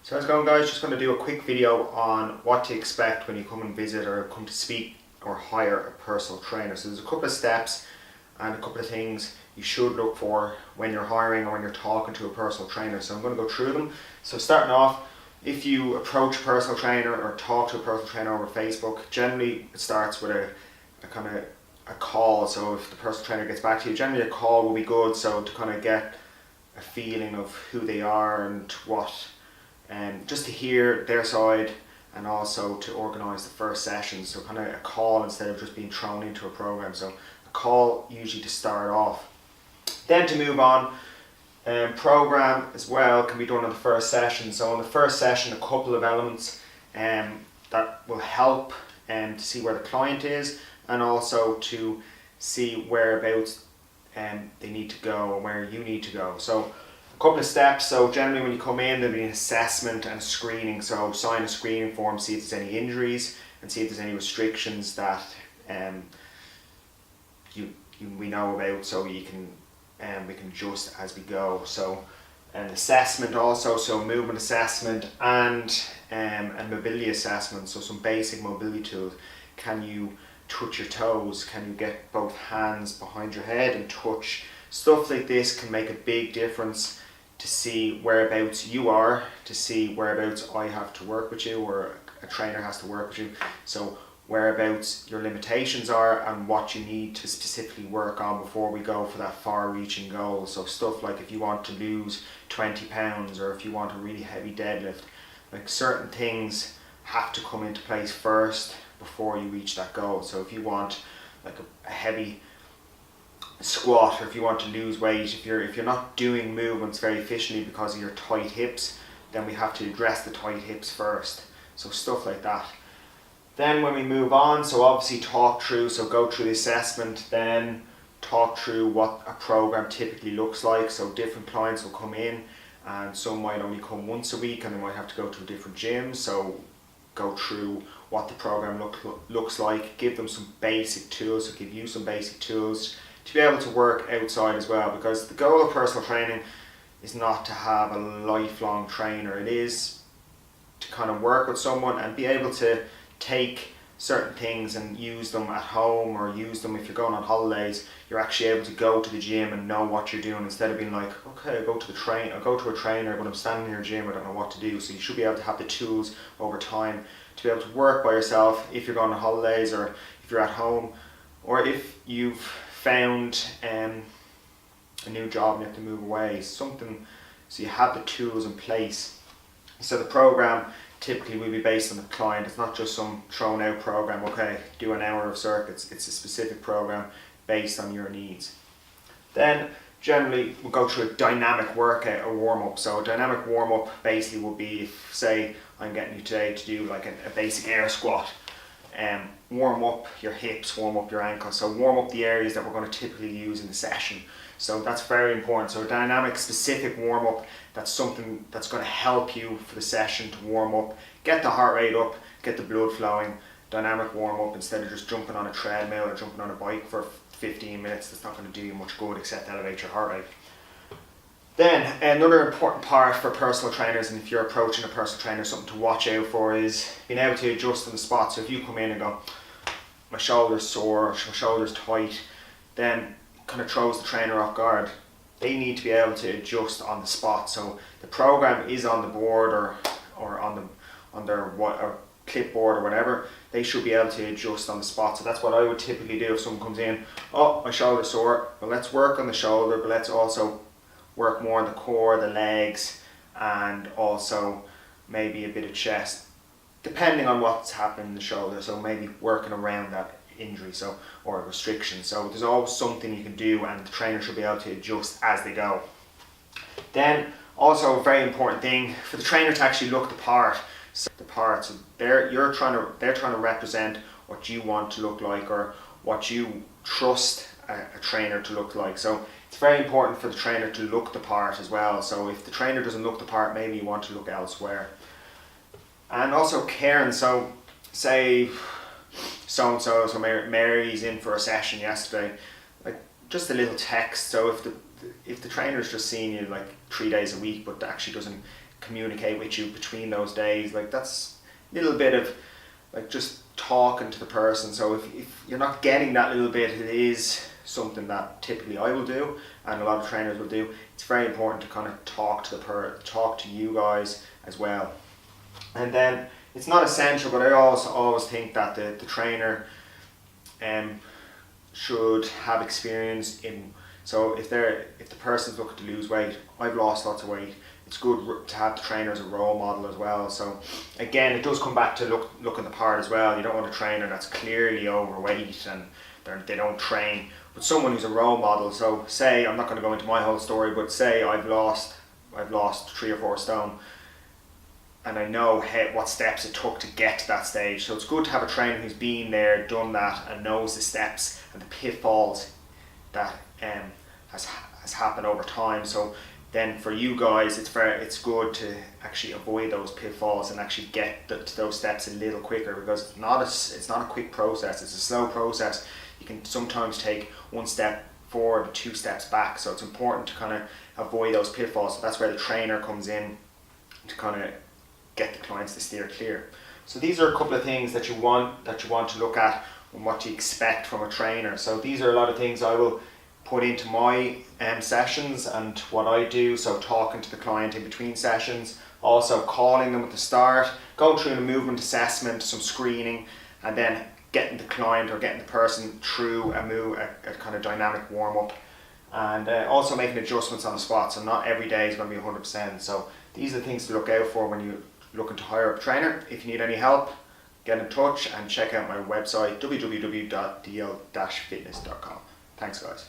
So how's it going, guys? Just going to do a quick video on what to expect when you come and visit or come to speak or hire a personal trainer. So there's a couple of steps and a couple of things you should look for when you're hiring or when you're talking to a personal trainer. So I'm going to go through them. So starting off, if you approach a personal trainer or talk to a personal trainer over Facebook, generally it starts with a kind of a call. So if the personal trainer gets back to you, generally a call will be good, so to kind of get a feeling of who they are and what, and just to hear their side, and also to organise the first session. So kind of a call instead of just being thrown into a program. So a call usually to start off. Then to move on, program as well can be done on the first session. So in the first session, a couple of elements that will help to see where the client is, and also to see whereabouts they need to go and where you need to go. So a couple of steps. So generally when you come in, there'll be an assessment and screening. So sign a screening form, see if there's any injuries and see if there's any restrictions that we know about, so we can adjust as we go. So an assessment also, so movement assessment and mobility assessment. So some basic mobility tools. Can you touch your toes? Can you get both hands behind your head and touch? Stuff like this can make a big difference to see whereabouts you are, to see whereabouts I have to work with you, or a trainer has to work with you. So whereabouts your limitations are and what you need to specifically work on before we go for that far-reaching goal. So stuff like if you want to lose 20 pounds or if you want a really heavy deadlift, like certain things have to come into place first before you reach that goal. So if you want like a heavy squat, or if you want to lose weight, if you're not doing movements very efficiently because of your tight hips, then we have to address the tight hips first. So stuff like that. Then when we move on, so obviously go through the assessment, then talk through what a program typically looks like. So different clients will come in, and some might only come once a week and they might have to go to a different gym. So go through what the program looks like, give them some basic tools, so give you some basic tools to be able to work outside as well, because the goal of personal training is not to have a lifelong trainer. It is to kind of work with someone and be able to take certain things and use them at home, or use them if you're going on holidays. You're actually able to go to the gym and know what you're doing, instead of being like, okay, I go to a trainer, but I'm standing in your gym, I don't know what to do. So you should be able to have the tools over time to be able to work by yourself if you're going on holidays, or if you're at home, or if you've found a new job and you have to move away, something, so you have the tools in place. So the program typically will be based on the client. It's not just some thrown out program, okay, do an hour of circuits. It's a specific program based on your needs. Then generally we'll go through a dynamic workout, a warm-up. So a dynamic warm-up basically will be, if say I'm getting you today to do like a basic air squat, warm up your hips, warm up your ankles. So warm up the areas that we're going to typically use in the session. So that's very important. So a dynamic specific warm up, that's something that's going to help you for the session to warm up, get the heart rate up, get the blood flowing. Dynamic warm up, instead of just jumping on a treadmill or jumping on a bike for 15 minutes, that's not going to do you much good except elevate your heart rate. Then another important part for personal trainers, and if you're approaching a personal trainer, something to watch out for is being able to adjust on the spot. So if you come in and go, my shoulder's sore, my shoulder's tight, then kind of throws the trainer off guard. They need to be able to adjust on the spot. So the program is on the board or on their clipboard or whatever. They should be able to adjust on the spot. So that's what I would typically do if someone comes in. Oh, my shoulder's sore. Well, let's work on the shoulder, but let's also work more on the core, the legs, and also maybe a bit of chest, depending on what's happening in the shoulder. So maybe working around that injury, so, or a restriction. So there's always something you can do, and the trainer should be able to adjust as they go. Then also a very important thing for the trainer to actually look the part. So the part, so they're trying to represent what you want to look like, or what you trust a trainer to look like. So it's very important for the trainer to look the part as well. So if the trainer doesn't look the part, maybe you want to look elsewhere. And also caring. So say so Mary's in for a session yesterday, like just a little text. So if the trainer's just seeing you like 3 days a week but actually doesn't communicate with you between those days. Like that's a little bit of like just talking to the person. So if you're not getting that little bit, it is something that typically I will do and a lot of trainers will do. It's very important to kind of talk to talk to you guys as well. And then it's not essential, but I also always think that the trainer should have experience in, so if the person's looking to lose weight, I've lost lots of weight, it's good to have the trainer as a role model as well. So again, it does come back to looking the part as well. You don't want a trainer that's clearly overweight and they don't train, but someone who's a role model. So say, I'm not going to go into my whole story, but say I've lost 3 or 4 stone, and I know what steps it took to get to that stage. So it's good to have a trainer who's been there, done that, and knows the steps and the pitfalls that has happened over time. So then for you guys, it's good to actually avoid those pitfalls and actually get to those steps a little quicker, because it's not a quick process. It's a slow process. You can sometimes take 1 step forward, 2 steps back. So it's important to kind of avoid those pitfalls. So that's where the trainer comes in to kind of get the clients to steer clear. So these are a couple of things that you want to look at and what you expect from a trainer. So these are a lot of things I will put into my sessions and what I do. So talking to the client in between sessions, also calling them at the start, going through a movement assessment, some screening, and then getting the client or getting the person through a kind of dynamic warm up, and also making adjustments on the spot. So not every day is going to be 100%. So these are the things to look out for when you're looking to hire a trainer. If you need any help, get in touch and check out my website, www.dl-fitness.com. Thanks guys.